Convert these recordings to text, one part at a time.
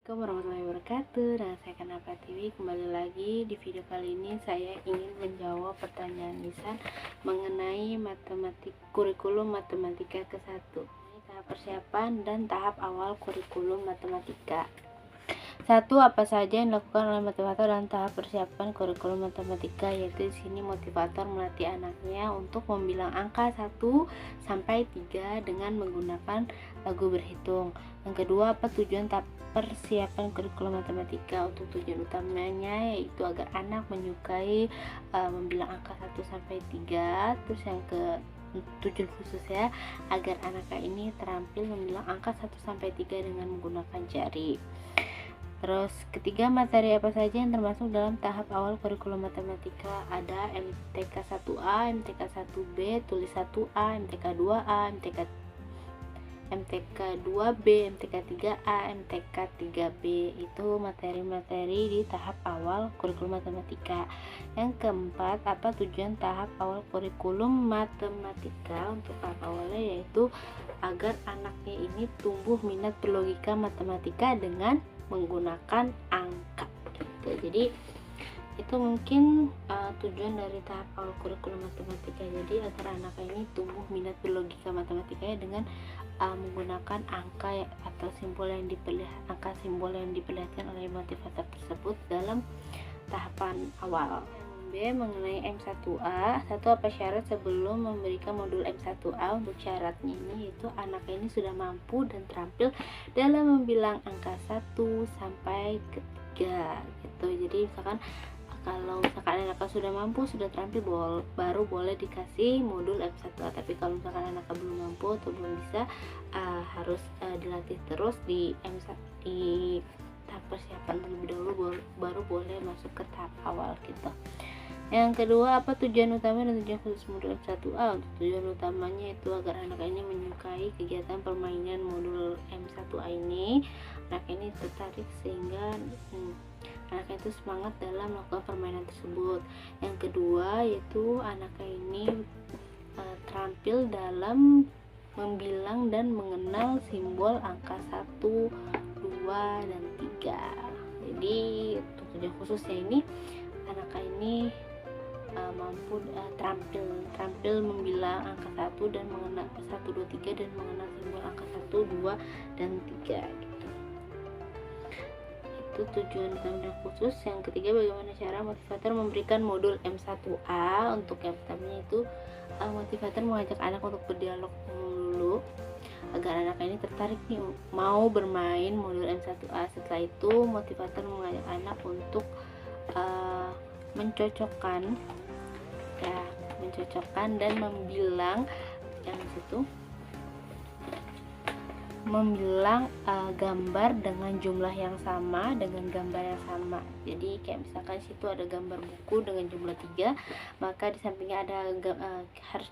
Assalamualaikum warahmatullahi wabarakatuh. Dengan saya Kanapa TV kembali lagi. Di video kali ini saya ingin menjawab pertanyaan lisan mengenai kurikulum matematika ke-1. Tahap persiapan dan tahap awal kurikulum matematika. 1. Apa saja yang dilakukan oleh motivator dalam tahap persiapan kurikulum matematika, yaitu di sini motivator melatih anaknya untuk membilang angka 1 sampai 3 dengan menggunakan lagu berhitung. Yang kedua, apa tujuan tahap persiapan kurikulum matematika? Untuk tujuan utamanya yaitu agar anak menyukai membilang angka 1 sampai 3. Terus yang tujuan khusus ya, agar anak ini terampil membilang angka 1 sampai 3 dengan menggunakan jari. Terus ketiga, materi apa saja yang termasuk dalam tahap awal kurikulum matematika? Ada MTK 1A, MTK 1B, tulis 1A, MTK 2A, MTK 2B, MTK 3A, MTK 3B. Itu materi-materi di tahap awal kurikulum matematika. Yang keempat, apa tujuan tahap awal kurikulum matematika? Untuk tahap awalnya yaitu agar anaknya ini tumbuh minat berlogika matematika dengan menggunakan angka gitu. Jadi itu mungkin tujuan dari tahap awal kurikulum matematika. Jadi agar anak ini tumbuh minat berlogika matematikanya dengan menggunakan angka atau simbol yang diperlihatkan oleh motivator tersebut dalam tahapan awal. B. Mengenai M1A, apa syarat sebelum memberikan modul M1A? Untuk syaratnya ini yaitu anak ini sudah mampu dan terampil dalam membilang angka 1 sampai ke 3 gitu. Jadi kalau misalkan anak sudah mampu, sudah terampil, baru boleh dikasih modul M1A. Tapi kalau misalkan anak belum mampu atau belum bisa, harus dilatih terus di tahap persiapan terlebih dahulu, baru boleh masuk ke tahap awal gitu. Yang kedua, apa tujuan utama dan tujuan khusus modul M1A? Untuk tujuan utamanya itu agar anak ini menyukai kegiatan permainan modul M1A ini. Anak ini tertarik sehingga anak itu semangat dalam melakukan permainan tersebut. Yang kedua, yaitu anak ini terampil dalam membilang dan mengenal simbol angka 1, 2, dan 3. Jadi untuk tujuan khususnya ini, anak ini mampu terampil membilang angka 1 dan mengenal 1, 2, 3 dan mengenal simbol angka 1, 2, dan 3 gitu. Itu tujuan utama dan khusus. Yang ketiga, bagaimana cara motivator memberikan modul M1A? Untuk yang pertama itu motivator mengajak anak untuk berdialog dulu agar anak ini tertarik nih mau bermain modul M1A. Setelah itu motivator mengajak anak untuk mencocokkan dan membilang gambar dengan jumlah yang sama dengan gambar yang sama. Jadi kayak misalkan situ ada gambar buku dengan jumlah 3, maka di sampingnya ada harus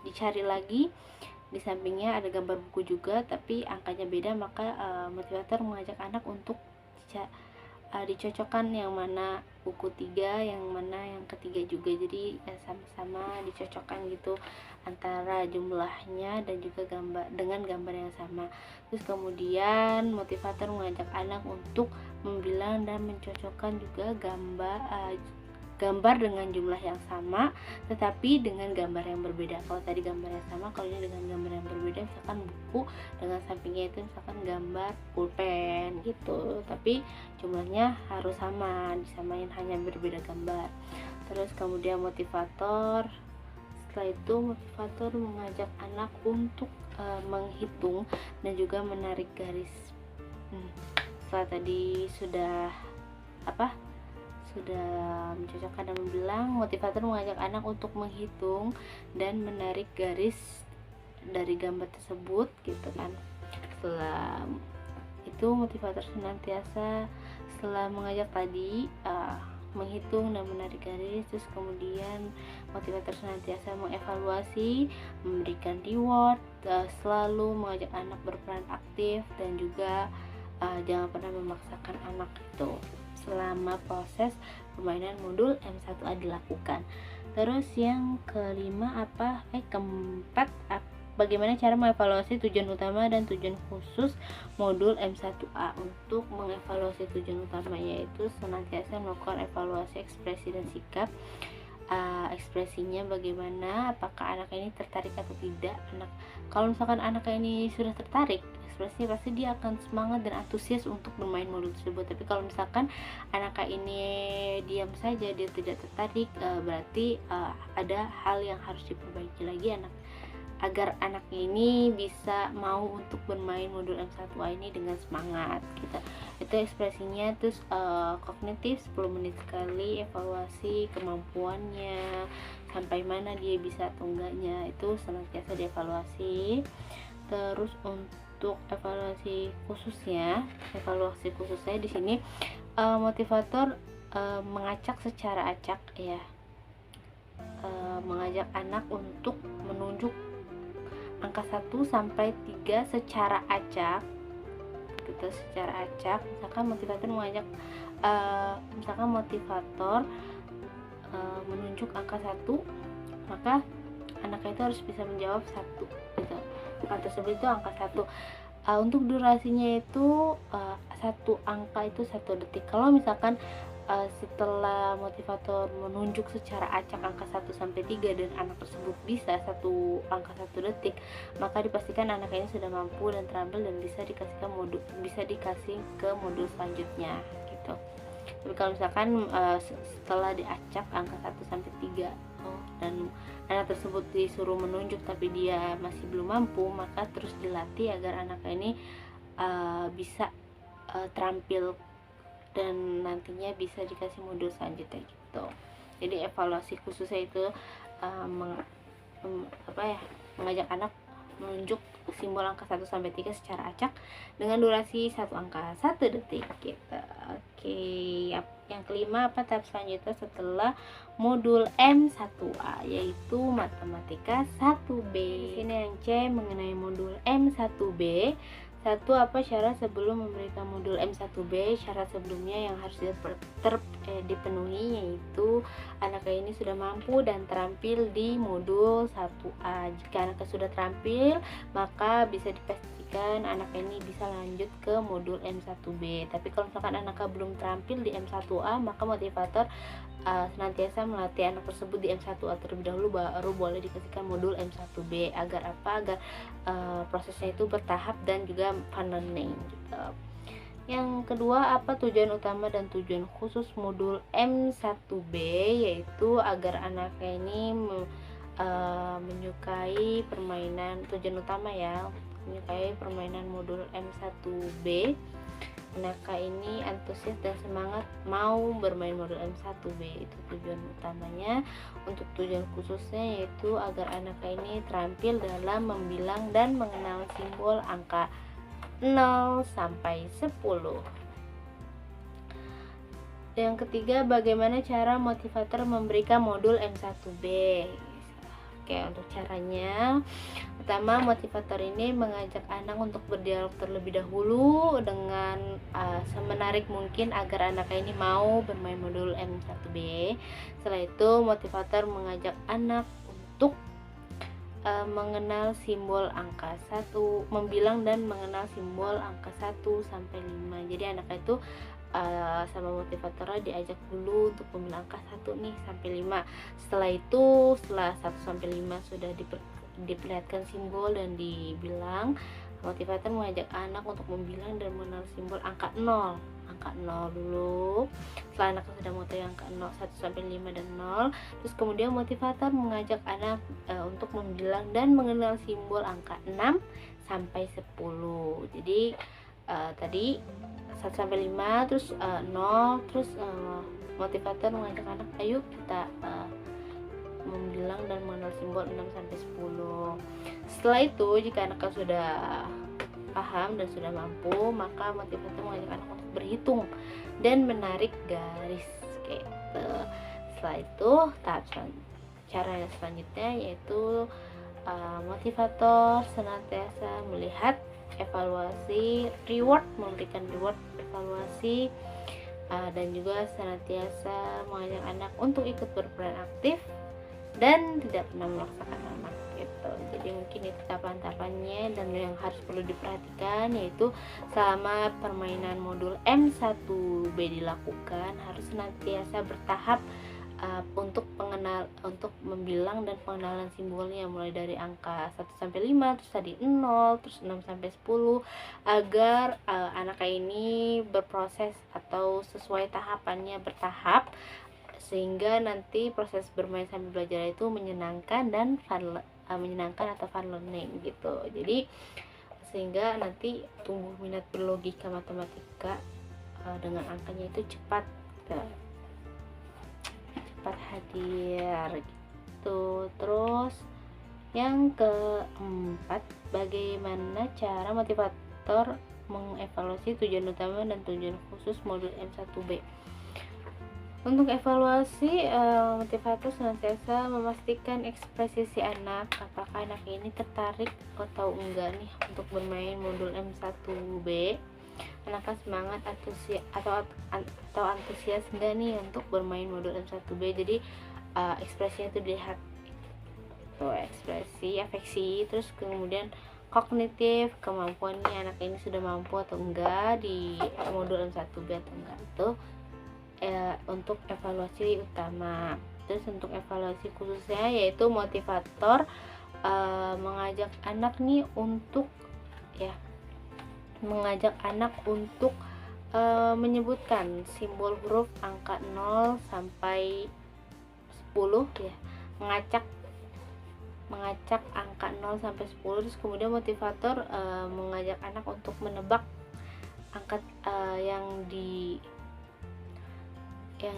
dicari lagi, di sampingnya ada gambar buku juga tapi angkanya beda, maka motivator mengajak anak untuk dicocokkan yang mana buku 3, yang mana yang ketiga juga. Jadi sama-sama dicocokkan gitu antara jumlahnya dan juga dengan gambar yang sama. Terus kemudian motivator mengajak anak untuk membilang dan mencocokkan juga gambar dengan jumlah yang sama tetapi dengan gambar yang berbeda. Kalau tadi gambar yang sama, kalau ini dengan gambar yang berbeda, misalkan buku dengan sampingnya itu misalkan gambar pulpen gitu, tapi jumlahnya harus sama, disamain hanya berbeda gambar. Terus kemudian setelah itu motivator mengajak anak untuk menghitung dan juga menarik garis. Setelah tadi sudah mencocokkan dan membilang, motivator mengajak anak untuk menghitung dan menarik garis dari gambar tersebut gitu kan. Setelah itu motivator senantiasa setelah mengajak tadi menghitung dan menarik garis, terus kemudian motivator senantiasa mengevaluasi, memberikan reward, selalu mengajak anak berperan aktif dan juga jangan pernah memaksakan anak itu selama proses permainan modul M1A dilakukan. Terus yang keempat, bagaimana cara mengevaluasi tujuan utama dan tujuan khusus modul M1A. Untuk mengevaluasi tujuan utama yaitu senantiasa melakukan evaluasi ekspresi dan sikap. Ekspresinya bagaimana, apakah anak ini tertarik atau tidak. Kalau misalkan anak ini sudah tertarik, ekspresi pasti dia akan semangat dan antusias untuk bermain modul tersebut. Tapi kalau misalkan anak ini diam saja, dia tidak tertarik, berarti ada hal yang harus diperbaiki lagi agar anak ini bisa mau untuk bermain modul M1A ini dengan semangat gitu. Itu ekspresinya. Terus kognitif 10 menit sekali, evaluasi kemampuannya sampai mana dia bisa atau enggaknya, itu senantiasa dievaluasi. Terus untuk evaluasi khususnya di sini motivator mengajak secara acak ya, mengajak anak untuk menunjuk angka 1 sampai 3 secara acak gitu, secara acak. Misalkan motivator mengajak menunjuk angka 1, maka anaknya itu harus bisa menjawab 1 gitu. Angka tersebut itu angka 1. Untuk durasinya itu 1 angka itu 1 detik. Kalau misalkan setelah motivator menunjuk secara acak angka 1 sampai 3 dan anak tersebut bisa angka 1 detik, maka dipastikan anak ini sudah mampu dan terampil dan bisa dikasih ke modul selanjutnya gitu. Tapi kalau misalkan setelah diacak angka 1 sampai 3 dan anak tersebut disuruh menunjuk tapi dia masih belum mampu, maka terus dilatih agar anak ini bisa terampil dan nantinya bisa dikasih modul selanjutnya gitu. Jadi evaluasi khususnya itu mengajak anak menunjuk simbol angka 1 sampai 3 secara acak dengan durasi 1 angka 1 detik gitu. Oke, yang kelima tahap selanjutnya setelah modul M1A yaitu matematika 1B. Di sini yang C mengenai modul M1B. Syarat sebelum memberikan modul M1B. Syarat sebelumnya yang harus dipenuhi yaitu anaknya ini sudah mampu dan terampil di modul 1A. Jika anaknya sudah terampil, maka bisa dipastikan anaknya ini bisa lanjut ke modul M1B. Tapi kalau misalkan anaknya belum terampil di M1A, maka motivator senantiasa melatih anak tersebut di M1A terlebih dahulu, baru boleh dikasihkan modul M1B. Agar prosesnya itu bertahap dan juga fun learning gitu. Yang kedua, tujuan utama dan tujuan khusus modul M1B, yaitu agar anaknya ini menyukai permainan. Tujuan utama ya, menyukai permainan modul M1B. Anaknya ini antusias dan semangat mau bermain modul M1B, itu tujuan utamanya. Untuk tujuan khususnya yaitu agar anaknya ini terampil dalam membilang dan mengenal simbol angka 0 sampai 10. Yang ketiga, bagaimana cara motivator memberikan modul M1B. Oke, untuk caranya, pertama, motivator ini mengajak anak untuk berdialog terlebih dahulu dengan semenarik mungkin agar anaknya ini mau bermain modul M1B. Setelah itu, motivator mengajak anak untuk mengenal simbol angka 1, membilang dan mengenal simbol angka 1 sampai 5. Jadi anaknya itu sama motivatornya diajak dulu untuk membilang angka 1 nih sampai 5. Setelah 1 sampai 5 sudah diperlihatkan simbol dan dibilang, motivator mengajak anak untuk membilang dan mengenal simbol angka 0 dulu. Setelah anak sudah mengetahui angka 0, 1 sampai 5 dan 0, terus kemudian motivator mengajak anak untuk membilang dan mengenal simbol angka 6 sampai 10. Jadi tadi 1 sampai 5, terus 0, terus motivator mengajak anak, ayo kita membilang dan mengenal simbol 6 sampai 10. Setelah itu, jika anaknya sudah paham dan sudah mampu, maka motivator mengajak anak untuk berhitung dan menarik garis gitu. Setelah itu, cara yang selanjutnya yaitu motivator senantiasa melihat evaluasi reward, memberikan reward evaluasi, dan juga senantiasa mengajak anak untuk ikut berperan aktif dan tidak pernah memaksakan anak gitu. gitu. Jadi mungkin itu tahapan-tahapannya dan yang harus perlu diperhatikan, yaitu selama permainan modul M1B dilakukan harus senantiasa bertahap untuk membilang dan pengenalan simbolnya, mulai dari angka 1 sampai 5, terus tadi 0, terus 6 sampai 10, agar anak ini berproses atau sesuai tahapannya bertahap, sehingga nanti proses bermain sambil belajar itu menyenangkan dan menyenangkan atau fun learning gitu. Jadi sehingga nanti tumbuh minat berlogika matematika dengan angkanya itu cepat hadir gitu. Terus yang keempat, bagaimana cara motivator mengevaluasi tujuan utama dan tujuan khusus modul M1B. Untuk evaluasi, motivator senantiasa memastikan ekspresi si anak, apakah anak ini tertarik atau enggak nih untuk bermain modul M1B. Anaknya semangat atau antusias enggak nih untuk bermain modul M1B. Jadi ekspresinya itu dilihat tuh, ekspresi, afeksi, terus kemudian kognitif, kemampuannya anak ini sudah mampu atau enggak di modul M1B atau enggak, itu untuk evaluasi utama. Terus untuk evaluasi khususnya, yaitu motivator mengajak anak untuk menyebutkan simbol huruf angka 0 sampai 10 ya, mengacak angka 0 sampai 10. Terus kemudian motivator mengajak anak untuk menebak angka yang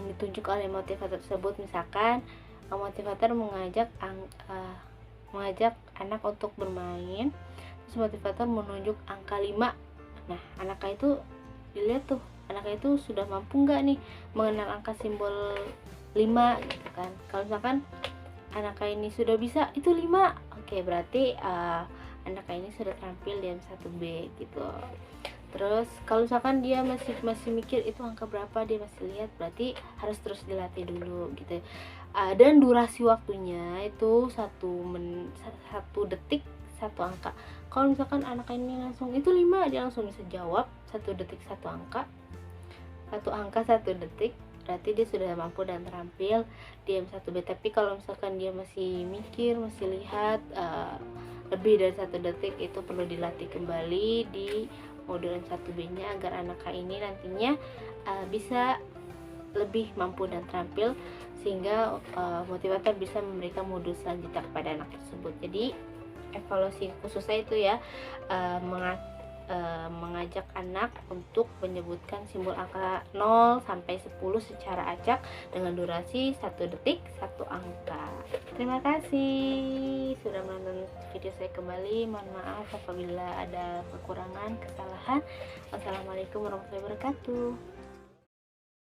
ditunjuk oleh motivator tersebut. Misalkan motivator mengajak anak untuk bermain, terus motivator menunjuk angka 5. Nah, anaknya itu dilihat tuh, anaknya itu sudah mampu nggak nih mengenal angka simbol 5 gitu kan. Kalau misalkan anaknya ini sudah bisa itu 5, oke, berarti anaknya ini sudah terampil di M1B gitu. Terus kalau misalkan dia masih mikir itu angka berapa, dia masih lihat, berarti harus terus dilatih dulu gitu. Dan durasi waktunya itu 1 detik 1 angka. Kalau misalkan anak ini langsung itu 5, dia langsung bisa jawab 1 detik 1 angka, 1 angka 1 detik, berarti dia sudah mampu dan terampil di M1B. Tapi kalau misalkan dia masih mikir, masih lihat lebih dari 1 detik, itu perlu dilatih kembali di modul M1B nya agar anak ini nantinya bisa lebih mampu dan terampil, sehingga motivator bisa memberikan modul selanjutnya kepada anak tersebut. Jadi evaluasi khususnya itu ya, mengajak anak untuk menyebutkan simbol angka 0 sampai 10 secara acak dengan durasi 1 detik 1 angka. Terima kasih sudah menonton video saya kembali. Mohon maaf apabila ada kekurangan, kesalahan. Wassalamualaikum warahmatullahi wabarakatuh.